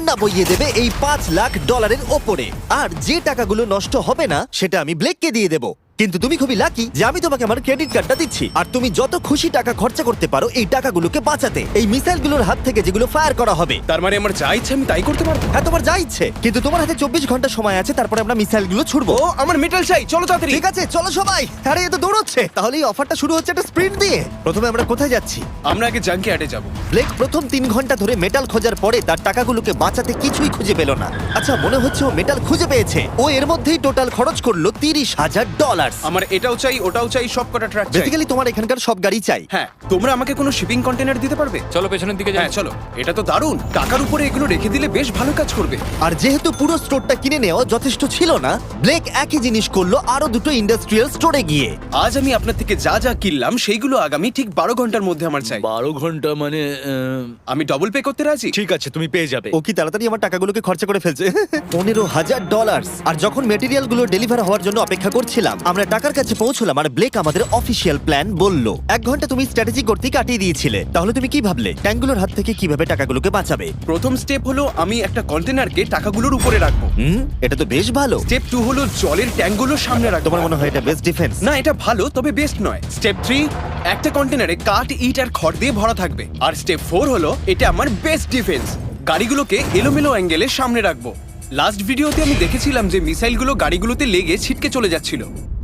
বন্যা বইয়ে দেবে এই $5 লাখ ওপরে। আর যে টাকাগুলো নষ্ট হবে না সেটা আমি ব্লেককে দিয়ে দেবো। কিন্তু তুমি খুবই লাকি যে আমি তোমাকে আমার ক্রেডিট কার্ডটা দিচ্ছি, আর তুমি যত খুশি টাকা খরচা করতে পারো এই টাকাগুলোকে বাঁচাতে, এই মিসাইলগুলোর হাত থেকে যেগুলো ফায়ার করা হবে। তার মানে আমার যা ইচ্ছে আমি তাই করতে পারবো? হ্যাঁ, তোমার যা ইচ্ছে, কিন্তু তোমার হাতে 24 ঘন্টা সময় আছে, তারপরে আমরা মিসাইলগুলো ছুড়বো। ও আমার মেটাল চাই, চলো তাড়াতাড়ি। ঠিক আছে, চলো সবাই। আরে এ তো দৌড়চ্ছে। তাহলে এই অফারটা শুরু হচ্ছে একটা স্প্রিন্ট দিয়ে। প্রথমে আমরা কোথায় যাচ্ছি? আমরা আগে জাঙ্কি অ্যাডে যাবো। ব্লেক প্রথম 3 ঘন্টা ধরে মেটাল খোঁজার পরে তার টাকাগুলোকে বাঁচাতে কিছুই খুঁজে পেল না। আচ্ছা, মনে হচ্ছে ও মেটাল খুঁজে পেয়েছে। ও এর মধ্যেই টোটাল খরচ করলো $30,000। আমার এটাও চাই, ওটাও চাই, সব কটা ট্র্যাক চাই। বেসিক্যালি তোমার এখানকার সব গাড়ি চাই। হ্যাঁ, তোমরা আমাকে কোনো শিপিং কন্টেনার দিতে পারবে? চলো পেছনের দিকে যাই। হ্যাঁ চলো, এটা তো দারুণ। টাকার উপরে এগুলো রেখে দিলে বেশ ভালো কাজ করবে। আর যেহেতু পুরো স্টোরটা কিনে নেওয়া যথেষ্ট ছিল না, ব্লেক একই জিনিস করলো আরো দুটো ইন্ডাস্ট্রিয়াল স্টোরে গিয়ে। আজ আমি আপনার থেকে যা যা কিনলাম সেইগুলো আগামী ঠিক 12 ঘন্টার মধ্যে আমার চাই। 12 ঘন্টা মানে আমি ডবল পে করতে রাজি। ঠিক আছে, তুমি পেয়ে যাবে। ও কি তাড়াতাড়ি আমার টাকাগুলোকে খরচা করে ফেলছে। $15,000। আর যখন মেটেরিয়াল গুলো ডেলিভার হওয়ার জন্য অপেক্ষা করছিলাম, আমরা টাকার কাছে পৌঁছলাম আর ব্লেক আমাদের অফিসিয়াল প্ল্যান বলল। 1 ঘন্টা তুমি স্ট্র্যাটেজি করতে কাটিয়ে দিয়েছিলে, তাহলে তুমি কি ভাবলে ট্যাঙ্কগুলোর হাত থেকে কিভাবে টাকাগুলোকে বাঁচাবে? প্রথম স্টেপ হলো আমি একটা কন্টেনারকে টাকাগুলোর উপরে রাখবো। এটা তো বেশ ভালো। স্টেপ 2 হলো জলের ট্যাঙ্কগুলোর সামনে রাখবো। তোমার মনে হয় এটা বেস্ট ডিফেন্স? না, এটা ভালো তবে বেস্ট নয়। স্টেপ 3, একটা কন্টেনারে কাঠ, ইট আর খড় দিয়ে ভরা থাকবে। আর স্টেপ 4 হলো এটা আমার বেস্ট ডিফেন্স। গাড়িগুলোকে এলোমেলো অ্যাঙ্গেলে সামনে রাখবো। লাস্ট ভিডিওতে আমি দেখেছিলাম যে মিসাইলগুলো গাড়িগুলোতে লেগে ছিটকে চলে যাচ্ছিল।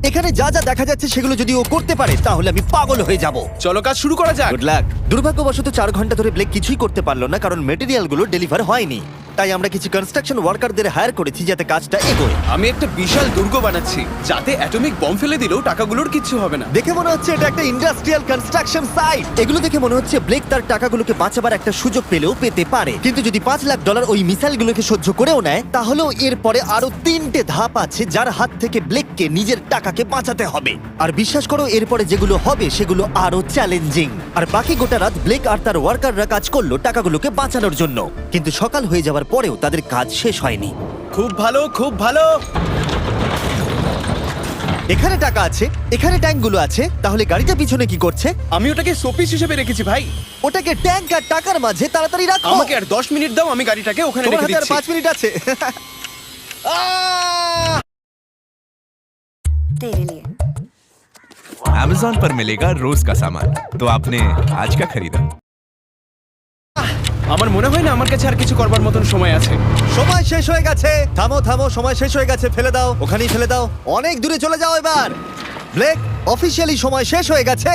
এখানে যা যা দেখা যাচ্ছে সেগুলো যদি ও করতে পারে তাহলে আমি পাগল হয়ে যাব। চলো কাজ শুরু করা যাক। Good luck. দুর্ভাগ্যবশত 4 ঘন্টা ধরে ব্লেক কিছুই করতে পারলো না, কারণ মেটেরিয়ালগুলো ডেলিভার হয়নি। তাই আমরা কিছু কনস্ট্রাকশন ওয়ার্কারদের হায়ার করেছি যাতে কাজটা এগোয়। আমি একটা বিশাল দুর্গ বানাচ্ছি যাতে অ্যাটমিক বম ফেলে দিলেও টাকাগুলোর কিচ্ছু হবে না। দেখে মনে হচ্ছে এটা একটা ইন্ডাস্ট্রিয়াল কনস্ট্রাকশন সাইট। এগুলো দেখে মনে হচ্ছে ব্লেক তার টাকাগুলোকে বাঁচাবার একটা সুযোগ পেলেও পেতে পারে, কিন্তু যদি $5 লাখ ওই মিসাইলগুলোকে সহ্য করেও নেয়, তাহলেও এরপরে আরো 3টে ধাপ আছে যার হাত থেকে ব্লেককে নিজের টাকাকে বাঁচাতে হবে। আর বিশ্বাস করো, এরপরে যেগুলো হবে সেগুলো আরো চ্যালেঞ্জিং। আর বাকি গোটা রাত ব্লেক আর তার ওয়ার্কাররা কাজ করলো টাকাগুলোকে বাঁচানোর জন্য, কিন্তু সকাল হয়ে যাওয়ার পরেও তাদের কাজ শেষ হয়নি। খুব ভালো, খুব ভালো। এখানে টাকা আছে, এখানে ট্যাঙ্কগুলো আছে, তাহলে গাড়িটা পিছনে কি করছে? আমি ওটাকে শোপিস হিসেবে রেখেছি ভাই। ওটাকে ট্যাঙ্ক আর টাকার মাঝে তাড়াতাড়ি রাখো। আমাকে আর 10 মিনিট দাও, আমি গাড়িটাকে ওখানে তোমার রেখে হাতে আর দিচ্ছি। 5 মিনিট আছে। तेरे लिए Amazon पर मिलेगा रोज का सामान। तो आपने आज क्या खरीदा? আমার মনে হয় না আমার কাছে আর কিছু করবার মতন সময় আছে। সময় শেষ হয়ে গেছে। থামো থামো, সময় শেষ হয়ে গেছে। ফেলে দাও, ওখানেই ফেলে দাও। অনেক দূরে চলে যাও এবার। ব্লেক, অফিসিয়ালি সময় শেষ হয়ে গেছে।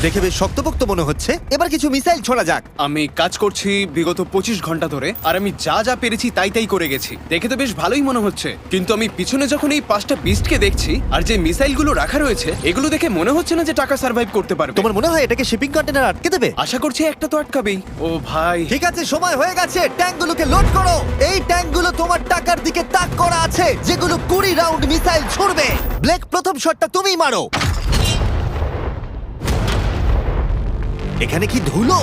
দেখে বেশ শক্তপোক্ত মনে হচ্ছে। এবার কিছু মিসাইল ছোড়া যাক। আমি কাজ করছি বিগত 25 ঘন্টা ধরে, আর আমি যা যা পেরেছি তাই তাই করে গেছি। দেখে তো বেশ ভালোই মনে হচ্ছে, কিন্তু আমি পিছনে যখন এই 5টা বিস্টকে দেখছি আর যে মিসাইলগুলো রাখা রয়েছে, এগুলো দেখে মনে হচ্ছে না যে টাকা সার্ভাইভ করতে পারবে। তোমার মনে হয় এটাকে শিপিং কন্টেনার আটকে দেবে? আশা করছি একটা তো আটকাবেই। ও ভাই, ঠিক আছে, সময় হয়ে গেছে। ট্যাঙ্কগুলোকে লোড করো। এই ট্যাঙ্কগুলো তোমার টাকার দিকে তাক করা আছে, যেগুলো 20 রাউন্ড মিসাইল ছুড়বে। ব্লেক, প্রথম শটটা তুমিই মারো। এখানে কি ধুলো!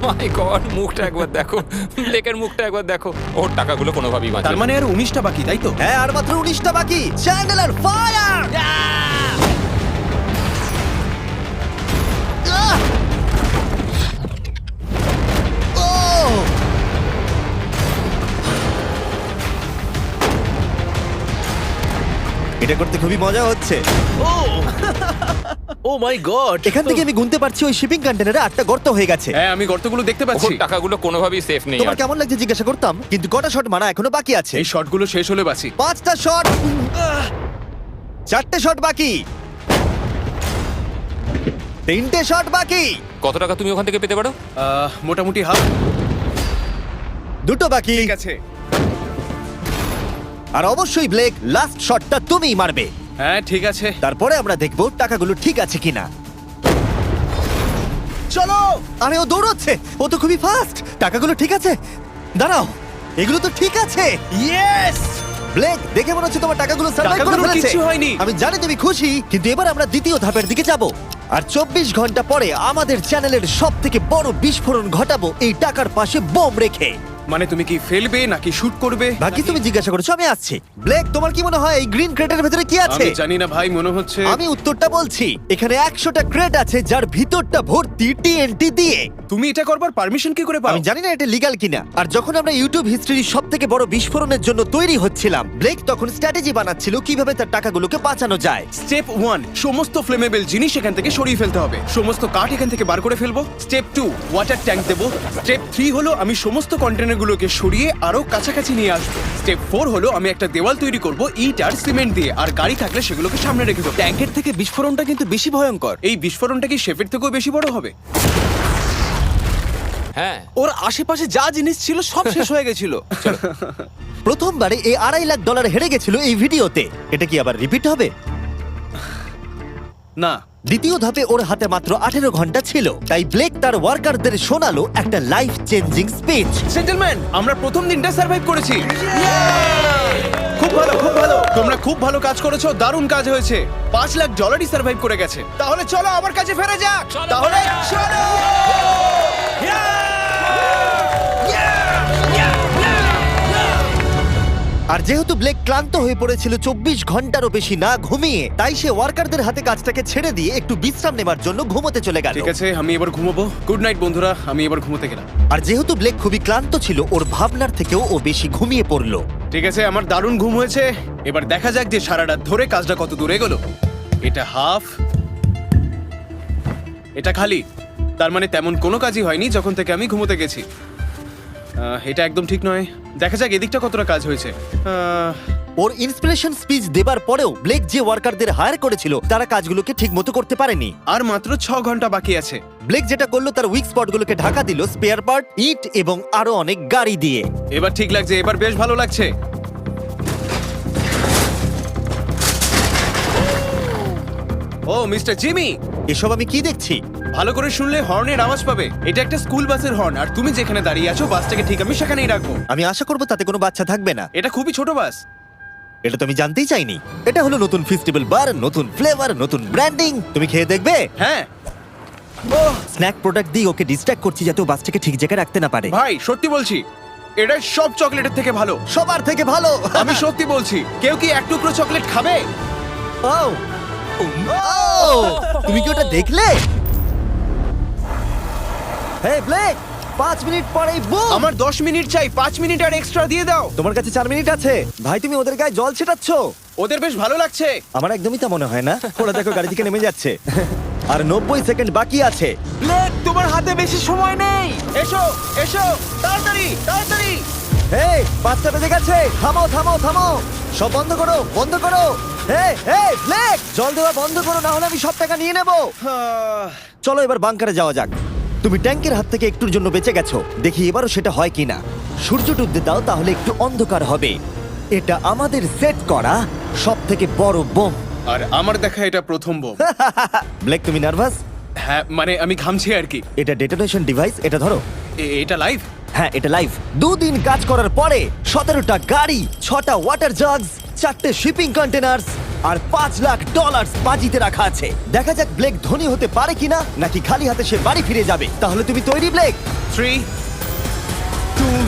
মাই গড, মুখটা একবার দেখো, ব্লেকের মুখটা একবার দেখো। ওর টাকাগুলো কোনোভাবেই তার বাঁচবে। মানে আর 19টা বাকি, তাই তো? হ্যাঁ, আর মাত্র 19টা বাকি। Chandler, fire! এটা করতে খুবই মজা হচ্ছে। ও মাই গড! এখান থেকে আমি গুনতে পারছি ওই শিপিং কন্টেনারে 8টা গর্ত হয়ে গেছে। হ্যাঁ, আমি গর্তগুলো দেখতে ওর পাচ্ছি। টাকাগুলো কোনোভাবেই সেফ নেই। তোমার আর কেমন লাগছে জিজ্ঞাসা করতাম, কিন্তু কটা শট মারা এখনো বাকি আছে। এই শটগুলো শেষ হলে বাঁচি। 5টা শট, 4টে শট বাকি, 3টে শট বাকি, কত টাকা তুমি ওখান থেকে পেতে পারো? মোটামুটি হাফ। 2টো বাকি। ঠিক আছে। আর অবশ্যই ব্লেক, লাস্ট শটটা তুমিই মারবে। হ্যাঁ ঠিক আছে। তারপরে আমরা দেখব টাকাগুলো ঠিক আছে কিনা। চলো! আরে ও দৌড়চ্ছে, ও তো খুবই ফাস্ট। টাকাগুলো ঠিক আছে? দাঁড়াও, এগুলো তো ঠিক আছে। ইয়েস! ব্লেক, দেখে মনে হচ্ছে তোমার টাকাগুলো সার্ভাইভ করে টাকাগুলোর ফেলেছে। কিচ্ছু হয়নি। আমি জানি তুমি খুশি, কিন্তু এবার আমরা দ্বিতীয় ধাপের দিকে যাব। আর 24 ঘন্টা পরে আমাদের চ্যানেলের সবথেকে বড় বিস্ফোরণ ঘটাবো এই টাকার পাশে বোম রেখে। মানে তুমি কি ফেলবে নাকি শুট করবে? বাকি তুমি জিজ্ঞাসা করেছো, আমি আসছি। ব্লেক, তোমার কি মনে হয় এই গ্রিন ক্রেটের ভেতরে কি আছে? আমি জানি না ভাই, মনে হচ্ছে আমি উত্তরটা বলছি। এখানে 100টা ক্রেট আছে যার ভিতরটা ভর্তি টিএনটি দিয়ে। তুমি এটা করবার পারমিশন কি করে পাও? আমি জানি না এটা লিগ্যাল কিনা। আর যখন আমরা ইউটিউব হিস্ট্রির সব থেকে বড় বিস্ফোরণের জন্য তৈরি হচ্ছিলাম, ব্লেক তখন স্ট্র্যাটেজি বানাচ্ছিল কিভাবে তার টাকাগুলোকে বাঁচানো যায়। স্টেপ 1, সমস্ত ফ্লেমেবল জিনিস এখান থেকে সরিয়ে ফেলতে হবে, সমস্ত কাঠ এখান থেকে বার করে ফেলবো। স্টেপ 2, ওয়াটার ট্যাঙ্ক দেবো। স্টেপ 3 হলো আমি সমস্ত কন্টেনারগুলোকে সরিয়ে আরো কাছাকাছি নিয়ে আসবো। স্টেপ 4 হলো আমি একটা দেওয়াল তৈরি করব ইট আর সিমেন্ট দিয়ে, আর গাড়ি থাকলে সেগুলোকে সামনে রেখে দেবো। ট্যাঙ্কের থেকে বিস্ফোরণটা কিন্তু বেশি ভয়ঙ্কর। এই বিস্ফোরণটা কি শেফের থেকেও বেশি বড় হবে? হ্যাঁ, ওর আশেপাশে যা জিনিস ছিল সব শেষ হয়ে গেছিল। প্রথমবারে এই $2.5 লাখ হেরে গেছিল এই ভিডিওতে। এটা কি আবার রিপিট হবে? না, দ্বিতীয় ধাপে ওর হাতে মাত্র 18 ঘন্টা ছিল, তাই ব্লেক তার ওয়ার্কারদের শোনালো একটা লাইফ চেঞ্জিং স্পিচ। জেন্টলম্যান, আমরা প্রথম দিনটা সার্ভাইভ করেছি। খুব ভালো, খুব ভালো, তোমরা খুব ভালো কাজ করেছো, দারুণ কাজ হয়েছে। $5 লাখ সার্ভাইভ করে গেছে। তাহলে চলো আমার কাছে ফেরা যাক। তাহলে চলো। আর যেহেতু ব্লেক ক্লান্ত হয়ে পড়েছিল 24 ঘন্টারও বেশি না ঘুমিয়ে, তাই সে ওয়ার্কারদের হাতে কাজটাকে ছেড়ে দিয়ে একটু বিশ্রাম নেবার জন্য ঘুমোতে চলে গেল। ঠিক আছে, আমি এবার ঘুমাবো। গুড নাইট বন্ধুরা, আমি এবার ঘুমোতে গেলাম। আর যেহেতু ব্লেক খুবই ক্লান্ত ছিল, ওর ভাবনার থেকেও ও বেশি ঘুমিয়ে পড়লো। ঠিক আছে, আমার দারুণ ঘুম হয়েছে। এবার দেখা যাক যে সারা রাত ধরে কাজটা কত দূর এগোলো। এটা হাফ, এটা খালি। তার মানে তেমন কোনো কাজই হয়নি যখন থেকে আমি ঘুমোতে গেছি। এটা একদম ঠিক নয়। দেখা যাক এদিকটা কতটা কাজ হয়েছে। ওর ইন্সপিরেশন স্পিচ দেবার পরেও ব্লেক যে ওয়ার্কারদের হায়ার করেছিল তারা কাজগুলোকে ঠিকমতো করতে পারেনি। আর মাত্র 6 ঘন্টা বাকি আছে। ব্লেক যেটা করলো তার উইক স্পটগুলোকে ঢাকা দিল স্পেয়ার পার্ট, ইট এবং আরো অনেক গাড়ি দিয়ে। এবার ঠিক লাগছে, এবার বেশ ভালো লাগছে। ও মিস্টার জিমি, এসব আমি কি দেখছি? ভালো করে শুনলে হর্নের আওয়াজ পাবে। এটা একটা স্কুল বাসের হর্ন, আর তুমি যেখানে দাঁড়িয়ে আছো বাসটাকে ঠিক আমি সেখানেই রাখবো। আমি আশা করবো তাতে কোনো বাচ্চা থাকবে না। এটা খুবই ছোট বাস। এটা তো আমি জানতেই চাইনি। এটা হলো নতুন ফেস্টিভ্যাল বার, নতুন ফ্লেভার, নতুন ব্র্যান্ডিং। তুমি খেয়ে দেখবে? হ্যাঁ স্ন্যাক প্রোডাক্ট দিয়ে ওকে ডিস্ট্র্যাক্ট করছি যাতে ও বাসটাকে ঠিক জায়গায় রাখতে না পারে। ভাই, সত্যি বলছি, এটা সব চকলেটের থেকে ভালো। সবার থেকে ভালো। আমি সত্যি বলছি। কেউ কি এক টুকরো চকলেট খাবে? ও, তুমি কি ওটা দেখলে? হে ব্লেক, 5 মিনিট পরেই বুম। আমার 10 মিনিট চাই, 5 মিনিট আর এক্সট্রা দিয়ে দাও। তোমার কাছে 4 মিনিট আছে। ভাই, তুমি ওদের গায়ে জল ছেটাচ্ছ। ওদের বেশ ভালো লাগছে। আমার একদমই তা মনে হয় না। ওরা দেখো গাড়ি থেকে নেমে যাচ্ছে। আর 90 সেকেন্ড বাকি আছে। ব্লেক, তোমার হাতে বেশি সময় নেই। এসো এসো, তাড়াতাড়ি তাড়াতাড়ি। হেই, 5টা বেজে গেছে। থামো থামো থামো, সব বন্ধ করো, বন্ধ করো। হে হে ব্লেক, জল দেওয়া বন্ধ করো, না হলে আমি সব টাকা নিয়ে নেব। চলো এবার বাংকারে যাওয়া যাক। তুমি ট্যাঙ্কের হাত থেকে একটুর জন্য বেঁচে গেছো। দেখি এবারও সেটা হয় কিনা। সূর্য ডুবতে দাও, তাহলে একটু অন্ধকার হবে। এটা আমাদের সেট করা সব থেকে বড় বোম। আর আমার দেখা এটা প্রথম বোম। ব্লেক, তুমি নার্ভাস? হ্যাঁ, মানে আমি ঘামছি আর কি। এটা ডেটোনেশন ডিভাইস, এটা ধরো। এটা লাইভ? হ্যাঁ, এটা লাইভ। 2 দিন কাজ করার পরে 17টা গাড়ি, 6টা ওয়াটার জাগস, 4টে শিপিং কন্টেনার্স আর $5 লাখ বাজিতে রাখা আছে। দেখা যাক ব্লেক ধনী হতে পারে কিনা, নাকি খালি হাতে সে বাড়ি ফিরে যাবে। তাহলে তুমি তৈরি ব্লেক? 3, 2,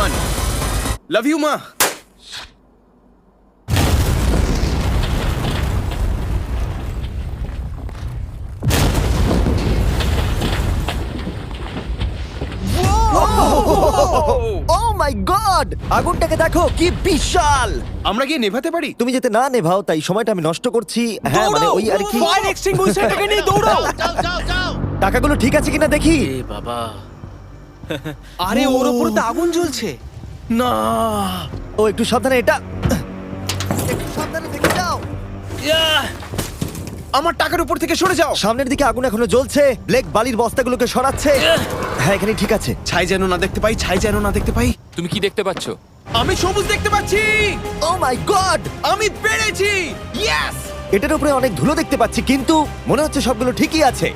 1। লাভ ইউ মা। ও মাই গড, আগুনটাকে দেখো কি বিশাল। আমরা গিয়ে নেভাতে পারি? তুমি যেতে না নেভাও, তাই সময়টা আমি নষ্ট করছি। হ্যাঁ, মানে ওই আর কি। ফায়ার এক্সটিংগুইশারটাকে নিয়ে দৌড়াও। টাকাগুলো ঠিক আছে কিনা দেখি। আরে ওর উপরে তো আগুন জ্বলছে। না, ও একটু সাবধানে, এটা একটু সাবধানে থেকে যাও। আমার টাকার উপর থেকে সরে যাও। সামনের দিকে আগুন এখনো জ্বলছে। ব্লেক বালির বস্তাগুলোকে সরাচ্ছে। হ্যাঁ, এখানে ঠিক আছে। ছাই যেন না দেখতে পাই, ছাই যেন না দেখতে পাই। তুমি কি দেখতে পাচ্ছ? আমি সবুজ দেখতে পাচ্ছি। ও মাই গড, আমি পেরেছি। ইয়েস, এটার উপরে অনেক ধুলো দেখতে পাচ্ছি, কিন্তু মনে হচ্ছে সবগুলো ঠিকই আছে।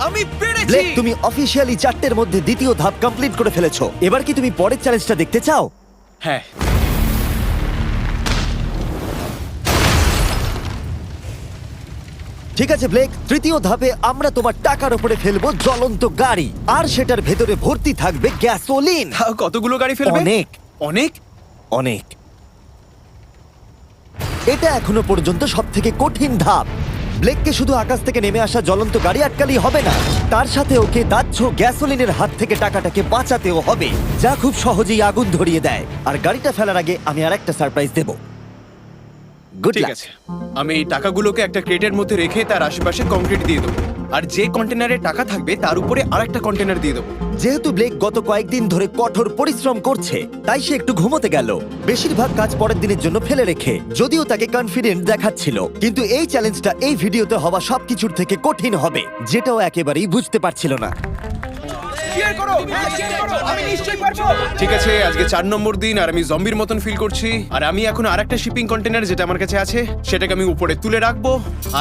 আমি পেরেছি। ব্লেক, তুমি অফিসিয়ালি 4টের মধ্যে দ্বিতীয় ধাপ কমপ্লিট করে ফেলেছো। এবার কি তুমি পরের চ্যালেঞ্জটা দেখতে চাও? হ্যাঁ। ঠিক আছে ব্লেক, তৃতীয় ধাপে আমরা তোমার টাকার উপরে ফেলবো জ্বলন্ত গাড়ি, আর সেটার ভেতরে ভর্তি থাকবে গ্যাসোলিন। তাও কতগুলো গাড়ি ফেলবে? অনেক। অনেক? অনেক। এটা এখনো পর্যন্ত সব থেকে কঠিন ধাপ। ব্লেককে শুধু আকাশ থেকে নেমে আসা জ্বলন্ত গাড়ি আটকালেই হবে না, তার সাথে ওকে দাহ্য গ্যাসোলিনের হাত থেকে টাকাটাকে বাঁচাতেও হবে, যা খুব সহজেই আগুন ধরিয়ে দেয়। আর গাড়িটা ফেলার আগে আমি আরেকটা সারপ্রাইজ দেব। গুড ঠিক লাক। আছে, আমি এই টাকাগুলোকে একটা ক্রেটের মধ্যে রেখে তার আশেপাশে কংক্রিট দিয়ে দেবো, আর যে কন্টেনারে টাকা থাকবে তার উপরে আরেকটা কন্টেনার দিয়ে দেবো। যেহেতু ব্লেক গত কয়েকদিন ধরে কঠোর পরিশ্রম করছে, তাই সে একটু ঘুমোতে গেল, বেশিরভাগ কাজ পরের দিনের জন্য ফেলে রেখে, যদিও তাকে কনফিডেন্ট দেখাচ্ছিল। কিন্তু এই চ্যালেঞ্জটা এই ভিডিওতে হওয়া সবকিছুর থেকে কঠিন হবে, যেটাও একেবারেই বুঝতে পারছিল না। ঠিক আছে, আজকে 4 নম্বর দিন আর আমি জম্বির মতন ফিল করছি। আর আমি এখন আরেকটা শিপিং কন্টেনার যেটা আমার কাছে আছে সেটাকে আমি উপরে তুলে রাখবো,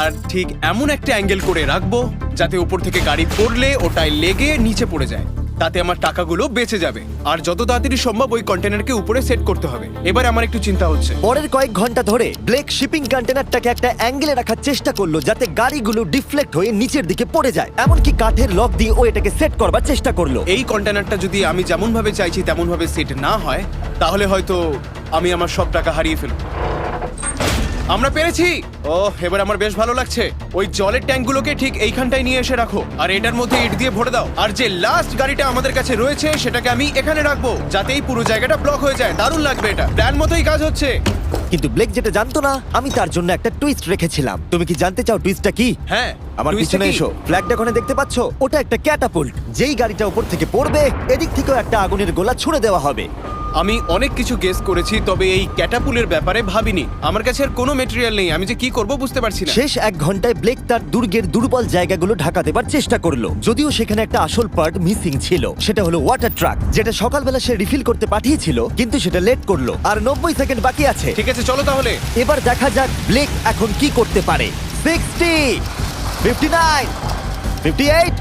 আর ঠিক এমন একটা অ্যাঙ্গেল করে রাখবো যাতে উপর থেকে গাড়ি পড়লে ওটায় লেগে নিচে পড়ে যায়, তাতে আমার টাকাগুলো বেঁচে যাবে। আর যত তাড়াতাড়ি সম্ভব ওই কন্টেনারকে উপরে সেট করতে হবে। এবার আমার একটু চিন্তা হচ্ছে। পরের কয়েক ঘন্টা ধরে ব্লেক শিপিং কন্টেনারটাকে একটা অ্যাঙ্গেলে রাখার চেষ্টা করলো যাতে গাড়িগুলো ডিফ্লেক্ট হয়ে নিচের দিকে পড়ে যায়। এমনকি কাঠের লক দিয়ে ও এটাকে সেট করবার চেষ্টা করলো। এই কন্টেনারটা যদি আমি যেমন ভাবে চাইছি তেমন ভাবে সেট না হয়, তাহলে হয়তো আমি আমার সব টাকা হারিয়ে ফেলব। আমরা পেরেছি। ও, এবার আমার বেশ ভালো লাগছে। ওই জলের ট্যাঙ্কগুলোকে ঠিক এইখানটায় নিয়ে এসে রাখো, আর এটার মধ্যে ইট দিয়ে ভরে দাও। আর যে লাস্ট গাড়িটা আমাদের কাছে রয়েছে সেটাকে আমি এখানে রাখবো, যাতে এই পুরো জায়গাটা ব্লক হয়ে যায়। দারুণ লাগবে, এটা প্ল্যান মতোই কাজ হচ্ছে। কিন্তু ব্লেক যেটা জানতো না, আমি তার জন্য একটা টুইস্ট রেখেছিলাম। তুমি কি জানতে চাও টুইস্টটা কি? হ্যাঁ, আমার twist টা পিছনে কি? এসো। ফ্ল্যাগটা ওখানে দেখতে পাচ্ছ? ওটা একটা ক্যাটাপুল্ট। যেই গাড়িটা উপর থেকে পড়বে, এদিক থেকেও একটা আগুনের গোলা ছুড়ে দেওয়া হবে। আমি অনেক কিছু গেস করেছি, তবে এই ক্যাটাপুলের ব্যাপারে ভাবিনি। আমার কাছে আর কোনো মেটেরিয়াল নেই, আমি যে কি করব বুঝতে পারছি না। শেষ 1 ঘন্টায় ব্লেক তার দুর্গের দুর্বল জায়গাগুলো ঢাকা দেবার চেষ্টা করলো, যদিও সেখানে একটা আসল পার্ট মিসিং ছিল। সেটা হলো ওয়াটার ট্রাক, যেটা সকালবেলা সে রিফিল করতে পাঠিয়েছিল, কিন্তু সেটা লেট করলো। আর 90 সেকেন্ড বাকি আছে। ঠিক আছে, চলো তাহলে। এবার দেখা যাক ব্লেক এখন কি করতে পারে। 60, 59, 58,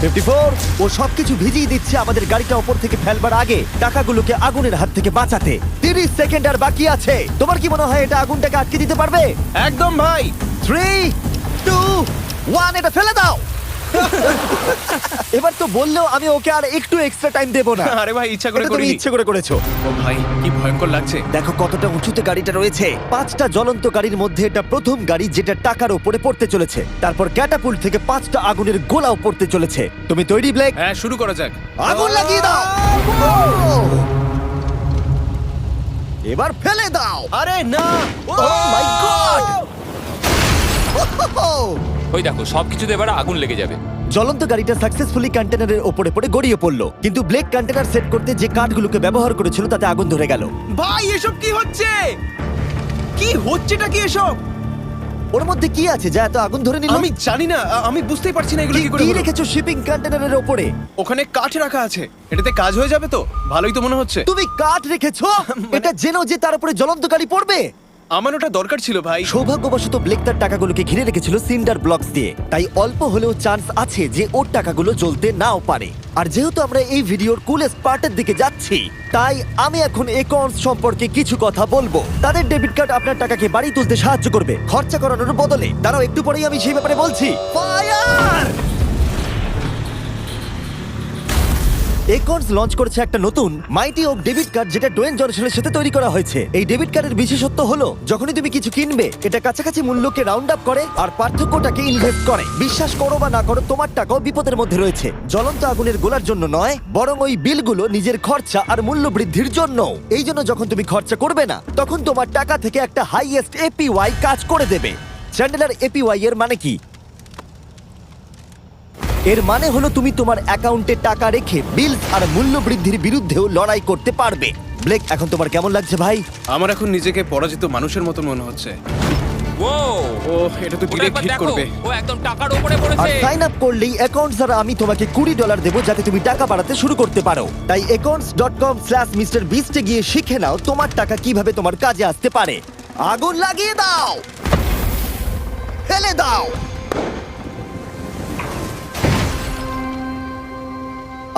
54। ও সবকিছু ভিজিয়ে দিচ্ছে আমাদের গাড়িটা ওপর থেকে ফেলবার আগে, টাকাগুলোকে আগুনের হাত থেকে বাঁচাতে। 30 সেকেন্ড আর বাকি আছে। তোমার কি মনে হয় এটা আগুনটাকে আটকে দিতে পারবে? একদম ভাই। 3, 2, 1, এটা ফেলে দাও। এবার তো বললেও আমি ওকে আর একটু এক্সট্রা টাইম দেবো না। আরে ভাই, ইচ্ছা করে এটা তুমি করিনি। ইচ্ছে করে করেছো। ও ভাই, কি ভয়ঙ্কর লাগছে। দেখো কতটা উঁচুতে গাড়িটা রয়েছে। 5টা জ্বলন্ত গাড়ির মধ্যে এটা প্রথম গাড়ি যেটা টাকার উপরে পড়তে চলেছে। তারপর ক্যাটাপুল্ট থেকে 5টা আগুনের গোলাও পড়তে চলেছে। তুমি তৈরি ব্লেক? হ্যাঁ, শুরু করা যাক। আগুন লাগিয়ে দাও। এবার ফেলে দাও। আরে না! ও মাই গড! ওই দেখো সবকিছুতে এবার আগুন লেগে যাবে। জ্বলন্ত গাড়িটা সাকসেসফুলি কন্টেনারের ওপরে পড়ে গড়িয়ে পড়লো, কিন্তু ব্লেক কন্টেনার সেট করতে যে কাঠগুলোকে ব্যবহার করেছিল তাতে আগুন ধরে গেল। ভাই, এসব কি হচ্ছে? কি হচ্ছেটা কি এসব? ওর মধ্যে কি আছে যা এত আগুন ধরে নিল? আমি জানি না, আমি বুঝতেই পারছি না এগুলো কি করে কি হলো। রেখেছো শিপিং কন্টেনারের ওপরে? ওখানে কাঠ রাখা আছে, এটাতে কাজ হয়ে যাবে তো? ভালোই তো মনে হচ্ছে। তুমি কাঠ রেখেছো? এটা জেনো যে তার উপরে জ্বলন্ত গাড়ি পড়বে। আমার ওটা দরকার ছিল ভাই। সৌভাগ্যবশত ব্লেক তার টাকাগুলোকে ঘিরে রেখেছিল সিন্ডার ব্লকস দিয়ে, তাই অল্প হলেও চান্স আছে যে ওর টাকাগুলো জ্বলতে নাও পারে। আর যেহেতু আমরা এই ভিডিওর কুলেস্ট পার্টের দিকে যাচ্ছি, তাই আমি এখন একর্নস সম্পর্কে কিছু কথা বলবো। তাদের ডেবিট কার্ড আপনার টাকাকে বাড়ি তুলতে সাহায্য করবে খরচা করানোর বদলে। দাঁড়াও, একটু পরেই আমি সেই ব্যাপারে বলছি। ফায়ার! একর্নস লঞ্চ করেছে একটা নতুন মাইটি ওক ডেবিট কার্ড, যেটা ডোয়েন জনসনের সাথে তৈরি করা হয়েছে। এই ডেবিট কার্ডের বিশেষত্ব হলো যখনই তুমি কিছু কিনবে, এটা কাছাকাছি মূল্যকে রাউন্ড আপ করে আর পার্থক্যটাকে ইনভেস্ট করে। বিশ্বাস করো বা না করো, তোমার টাকাও বিপদের মধ্যে রয়েছে। জ্বলন্ত আগুনের গোলার জন্য নয়, বরং ওই বিলগুলো নিজের খরচা আর মূল্য বৃদ্ধির জন্য। এই জন্য যখন তুমি খরচা করবে না, তখন তোমার টাকা থেকে একটা হাইয়েস্ট এপিওয়াই কাজ করে দেবে। চ্যান্ডেলার, এপিওয়াই এর মানে কি? এর মানে হলো তুমি তোমার অ্যাকাউন্টে টাকা রেখে বিলস আর মূল্য বৃদ্ধির বিরুদ্ধেও লড়াই করতে পারবে। ব্লেক, এখন তোমার কেমন লাগছে ভাই? আমার এখন নিজেকে পরাজিত মানুষের মতো মনে হচ্ছে। ও ও, এটা তো ওটা ডিরেক্ট একবার হিট দেখো, করবে। ও একদম টাকার উপরে আর পড়েছে। সাইন আপ করলেই অ্যাকাউন্টস দ্বারা আমি তোমাকে $20 দেবো যাতে তুমি টাকা বাড়াতে শুরু করতে পারো। তাই accounts.com/MrBeast এ গিয়ে শিখে নাও তোমার টাকা কিভাবে তোমার কাজে আসতে পারে। আগুন লাগিয়ে দাও, ফেলে দাও।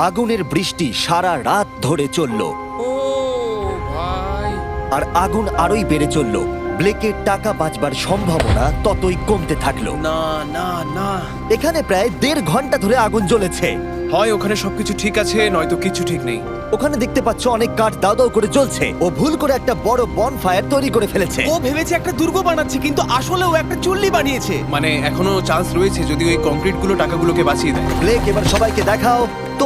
আগুনের বৃষ্টি সারা রাত ধরে চলল, ও ভাই, আর আগুন আরোই বেড়ে চলল। ব্লেকের টাকা বাঁচবার সম্ভাবনা ততই কমতে থাকলো। না না না, এখানে প্রায় 1.5 ঘন্টা ধরে আগুন জ্বলেছে। হয় ওখানে সবকিছু ঠিক আছে নয়তো কিছু ঠিক নেই। ওখানে দেখতে পাচ্ছ অনেক কাঠ দাও দাও করে জ্বলছে। ও ভুল করে একটা বড় বনফায়ার তৈরি করে ফেলেছে। ও ভেবেছে একটা দুর্গ বানাচ্ছে, কিন্তু আসলে ও একটা চুল্লি বানিয়েছে। মানে এখনো চান্স রয়েছে যদি ওই কংক্রিট গুলো টাকাগুলোকে বাঁচিয়ে দেয়। ব্লেক, এবার সবাইকে দেখাও